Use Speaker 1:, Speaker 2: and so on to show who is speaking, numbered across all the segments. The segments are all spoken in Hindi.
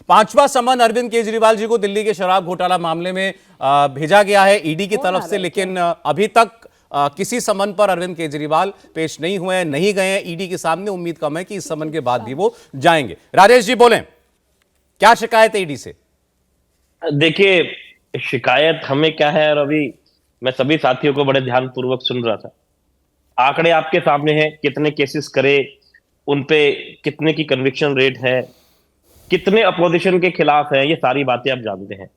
Speaker 1: पांचवा समन अरविंद केजरीवाल जी को दिल्ली के शराब घोटाला मामले में भेजा गया है ईडी की तरफ से, लेकिन अभी तक किसी समन पर अरविंद केजरीवाल पेश नहीं हुए हैं, नहीं गए हैं ईडी के सामने। उम्मीद कम है कि इस समन के बाद भी वो जाएंगे। राजेश जी बोलें, क्या शिकायत है ईडी से?
Speaker 2: देखिए, शिकायत हमें क्या है, और अभी मैं सभी साथियों को बड़े ध्यानपूर्वक सुन रहा था। आंकड़े आपके सामने हैं, कितने केसेस करे, उनपे कितने की कन्विक्शन रेट है, कितने अपोजिशन के खिलाफ है, ये सारी बातें आप जानते हैं।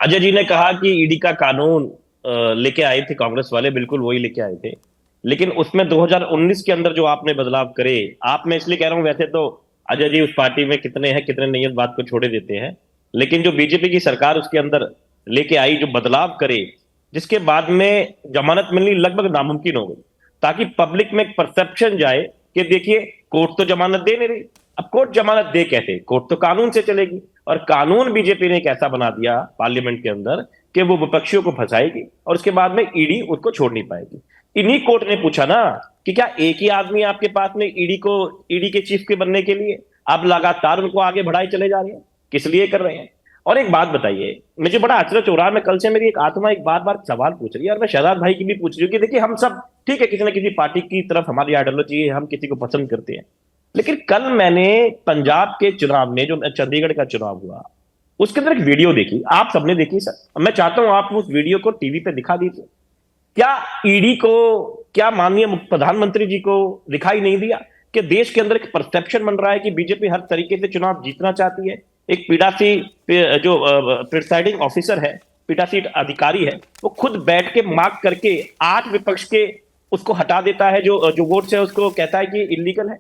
Speaker 2: अजय जी ने कहा कि ईडी का कानून लेके आए थे कांग्रेस वाले, बिल्कुल वही लेके आए थे, लेकिन उसमें 2019 के अंदर जो आपने बदलाव करे, आप, मैं इसलिए कह रहा हूं, वैसे तो अजय जी उस पार्टी में कितने हैं कितने नहीं, इस बात को छोड़े देते हैं, लेकिन जो बीजेपी की सरकार उसके अंदर लेके आई, जो बदलाव करे, जिसके बाद में जमानत मिलनी लगभग नामुमकिन हो गई, ताकि पब्लिक में एक परसेप्शन जाए कि देखिए कोर्ट तो जमानत दे नहीं रही। अब कोर्ट जमानत दे कैसे, कोर्ट तो कानून से चलेगी, और कानून बीजेपी ने एक ऐसा बना दिया पार्लियामेंट के अंदर कि वो विपक्षियों को फंसाएगी और उसके बाद में ईडी उसको छोड़ नहीं पाएगी। इन्हीं कोर्ट ने पूछा ना कि क्या एक ही आदमी आपके पास में ईडी के चीफ के बनने के लिए आप लगातार उनको आगे बढ़ाए चले जा रहे हैं, किस लिए कर रहे हैं? और एक बात बताइए, मुझे बड़ा आश्चर्य हो रहा है, मैं कल से मेरी एक आत्मा एक बार बार सवाल पूछ रही है, और मैं शहजाद भाई की भी पूछ रही हूँ कि देखिए, हम सब ठीक है, किसी ना किसी पार्टी की तरफ हमारी आइडियोलॉजी है, हम किसी को पसंद करते हैं, लेकिन कल मैंने पंजाब के चुनाव में, जो चंडीगढ़ का चुनाव हुआ, उसके अंदर एक वीडियो देखी, आप सबने देखी सर, मैं चाहता हूं आप उस वीडियो को टीवी पे दिखा दीजिए। क्या ईडी को, क्या माननीय प्रधानमंत्री जी को दिखाई नहीं दिया कि देश के अंदर एक परसेप्शन बन रहा है कि बीजेपी हर तरीके से चुनाव जीतना चाहती है? एक पीडासी जो प्रिसाइडिंग ऑफिसर है, पीठासीन अधिकारी है, वो खुद बैठ के मार्क करके 8 विपक्ष के उसको हटा देता है, जो वोट्स है उसको कहता है कि इलीगल है।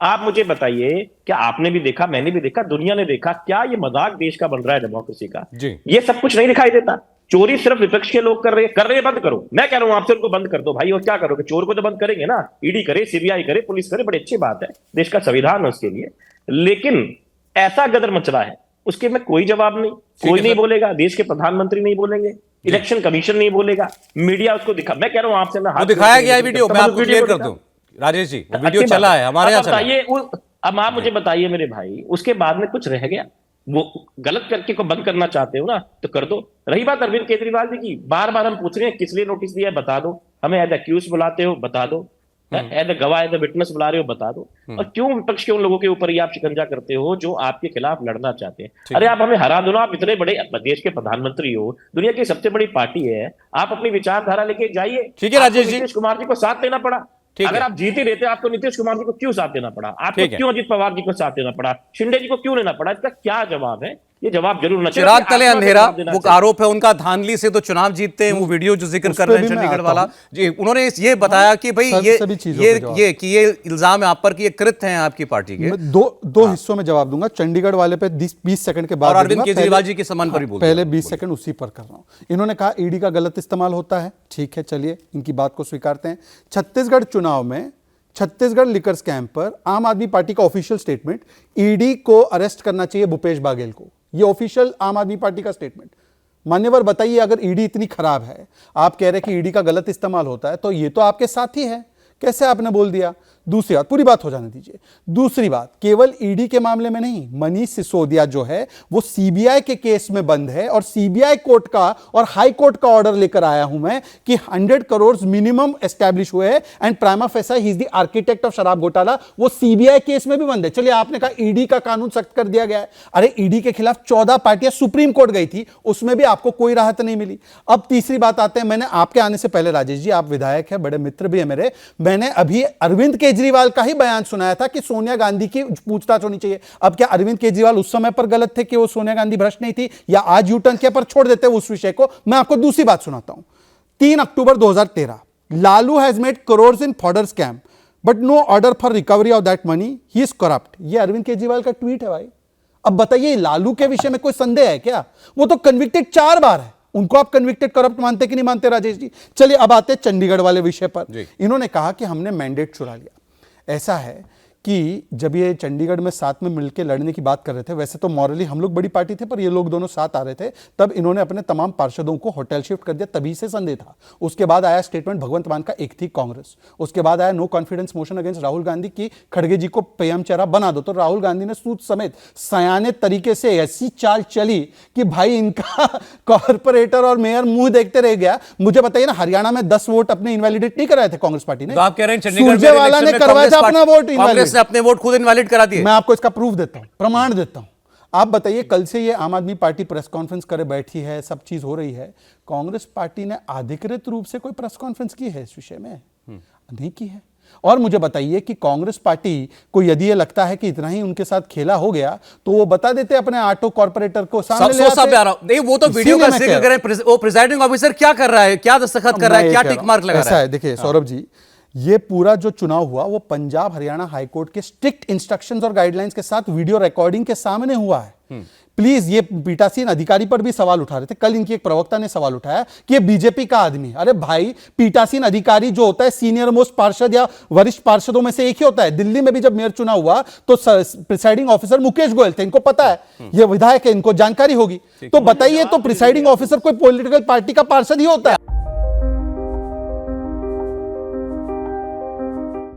Speaker 2: आप मुझे बताइए, क्या आपने भी देखा, मैंने भी देखा, दुनिया ने देखा, क्या ये मजाक देश का बन रहा है डेमोक्रेसी का? ये सब कुछ नहीं दिखाई देता। चोरी सिर्फ विपक्ष के लोग कर रहे हैं, बंद करो। मैं कह रहा हूं आपसे, उनको बंद कर दो भाई। और क्या करोगे? चोर को तो बंद करेंगे ना, ईडी करे, सीबीआई करे, पुलिस करे, बड़ी अच्छी बात है, देश का संविधान है उसके लिए, लेकिन ऐसा गदर मच रहा है, उसके में कोई जवाब नहीं, कोई नहीं बोलेगा, देश के प्रधानमंत्री नहीं बोलेंगे, इलेक्शन कमीशन नहीं बोलेगा, मीडिया उसको दिखा। मैं कह रहा हूं आपसे, मैं
Speaker 1: दिखाया गया वीडियो, मैं आपको क्लियर कर दूं राजेश जी, वीडियो चला है हमारे यहाँ।
Speaker 2: बताइए, अब आप मुझे बताइए मेरे भाई, उसके बाद में कुछ रह गया? वो गलत करके को बंद करना चाहते हो ना, तो कर दो। रही बात अरविंद केजरीवाल जी की, बार बार हम पूछ रहे हैं किस लिए नोटिस दिया है, बता दो। हमें एज एक्यूज बुलाते हो, बता दो। एज गवाह, एज विटनेस बुला रहे हो, बता दो। और क्यों विपक्ष के उन लोगों के ऊपर ही आप शिकंजा करते हो जो आपके खिलाफ लड़ना चाहते हैं? अरे आप हमें हरा दो ना, आप इतने बड़े देश के प्रधानमंत्री हो, दुनिया की सबसे बड़ी पार्टी है, आप अपनी विचारधारा लेके जाइए।
Speaker 1: ठीक है राजेश जी,
Speaker 2: नीतीश कुमार जी को साथ देना पड़ा, अगर आप जीत ही रहते आपको नीतीश कुमार जी को क्यों साथ देना पड़ा? आपको क्यों अजीत पवार जी को साथ देना पड़ा? शिंदे जी को क्यों लेना पड़ा? इसका क्या जवाब है? ये जवाब जरूर न।
Speaker 1: चिराग तले अंधेरा, वो आरोप है उनका, धांधली से तो चुनाव जीतते हैं। वो वीडियो जो जिक्र कर रहे हैं चंडीगढ़ वाला जी, उन्होंने ये बताया कि भाई ये इल्जाम है आप पर कि ये कृत्य हैं आपकी पार्टी के।
Speaker 3: दो हिस्सों में जवाब दूंगा। चंडीगढ़ वाले पे 20 सेकंड के बाद,
Speaker 1: और अरविंद केजरीवाल जी के सम्मान पर ही बोलूं,
Speaker 3: पहले 20 सेकंड उसी पर कर रहा हूं। इन्होंने कहा ईडी का गलत इस्तेमाल होता है, ठीक है, चलिए इनकी बात को स्वीकारते हैं। छत्तीसगढ़ चुनाव में, छत्तीसगढ़ लिकर स्कैम पर आम आदमी पार्टी का ऑफिशियल स्टेटमेंट, ईडी को अरेस्ट करना चाहिए भूपेश बाघेल को, ये ऑफिशियल आम आदमी पार्टी का स्टेटमेंट। मान्यवर बताइए, अगर ईडी इतनी खराब है, आप कह रहे हैं कि ईडी का गलत इस्तेमाल होता है, तो ये तो आपके साथी है, कैसे आपने बोल दिया? दूसरी बात, पूरी बात हो जाने दीजिए। दूसरी बात, केवल ईडी के मामले में नहीं, मनीष सिसोदिया जो है वो सीबीआई के केस में बंद है, और सीबीआई कोर्ट का और हाई कोर्ट का ऑर्डर लेकर आया हूं मैं कि 100 करोड़ मिनिमम एस्टैब्लिश हुए हैं, and prima facie he is the architect of शराब घोटाला, वो सीबीआई केस में भी बंद है। चलिए, आपने कहा ईडी का कानून सख्त कर दिया गया है, अरे ईडी के खिलाफ 14 पार्टियां सुप्रीम कोर्ट गई थी, उसमें भी आपको कोई राहत नहीं मिली। अब तीसरी बात आते हैं, मैंने आपके आने से पहले, राजेश जी आप विधायक है, बड़े मित्र भी है मेरे, मैंने अभी अरविंद केजरीवाल का ही बयान सुनाया था कि सोनिया गांधी की पूछताछ होनी चाहिए। अब क्या अरविंद केजरीवाल उस समय पर गलत थे कि वो सोनिया गांधी भ्रष्ट नहीं थी, या आज यूटर्न किया पर छोड़ देते उस विषय को? मैं आपको दूसरी बात सुनाता हूं। 3 October 2013, Lalu has made crores in fodder scam but no order for recovery of that money, he is corrupt. ये अरविंद केजरीवाल का ट्वीट है भाई। अब बताइए, लालू के विषय में कोई संदेह है क्या? वो तो कन्विक्टेड 4 बार है, उनको आप कन्विक्टेड करप्ट मानते कि नहीं मानते राजेश जी? चलिए अब आते हैं चंडीगढ़ वाले विषय पर। इन्होंने कहा कि हमने मैंडेट चुरा लिया। ऐसा है कि जब ये चंडीगढ़ में साथ में मिलकर लड़ने की बात कर रहे थे, वैसे तो मॉरली हम लोग बड़ी पार्टी थे, पर ये लोग दोनों साथ आ रहे थे, तब इन्होंने अपने तमाम पार्षदों को होटल शिफ्ट कर दिया, तभी से संदेह था। उसके बाद आया स्टेटमेंट भगवंत मान का, एक थी कांग्रेस, उसके बाद आया no confidence motion against Rahul Gandhi की खड़गे जी को पीएम चेहरा बना दो, तो राहुल गांधी ने सूद समेत सयाने तरीके से ऐसी चाल चली कि भाई इनका कॉर्पोरेटर और मेयर मुंह देखते रह गया। मुझे बताइए ना, हरियाणा में 10 वोट अपने इनवैलिडेट नहीं कराए थे कांग्रेस पार्टी ने,
Speaker 1: तो आप कह रहे हैं चंडीगढ़ में
Speaker 3: सुरजेवाला
Speaker 1: इलेक्शन
Speaker 3: ने
Speaker 1: में
Speaker 3: करवाया था अपना वोट
Speaker 1: कांग्रेस ने अपने वोट खुद इनवैलिड करा दिए।
Speaker 3: मैं आपको इसका प्रूफ देता हूं, प्रमाण देता हूं। आप बताइए, कल से ये आम आदमी पार्टी प्रेस कॉन्फ्रेंस करे बैठी है, सब चीज हो रही है, कांग्रेस पार्टी ने अधिकृत रूप से कोई प्रेस कॉन्फ्रेंस की है इस विषय में? नहीं की है। और मुझे बताइए कि कांग्रेस पार्टी को यदि ये लगता है कि इतना ही उनके साथ खेला हो गया, तो वो बता देते अपने ऑटो कॉर्पोरेटर को सामने ले आते।
Speaker 1: नहीं, वो तो वीडियो का जिक्र करें, वो प्रिजाइडिंग ऑफिसर क्या कर रहा है, क्या दस्तखत कर रहा है, क्या टिक मार्क लगा रहा है?
Speaker 3: देखिए सौरभ जी, ये पूरा जो चुनाव हुआ वो पंजाब हरियाणा हाईकोर्ट के स्ट्रिक्ट इंस्ट्रक्शंस और गाइडलाइंस के साथ वीडियो रिकॉर्डिंग के सामने हुआ है। प्लीज, ये पीठासीन अधिकारी पर भी सवाल उठा रहे थे। कल इनकी एक प्रवक्ता ने सवाल उठाया कि ये बीजेपी का आदमी है। अरे भाई, पीठासीन अधिकारी जो होता है सीनियर मोस्ट पार्षद या वरिष्ठ पार्षदों में से एक ही होता है। दिल्ली में भी जब मेयर चुनाव हुआ तो प्रिसाइडिंग ऑफिसर मुकेश गोयल थे, इनको पता है, ये विधायक है, इनको जानकारी होगी। तो बताइए, तो प्रिसाइडिंग ऑफिसर कोई पॉलिटिकल पार्टी का पार्षद ही होता है।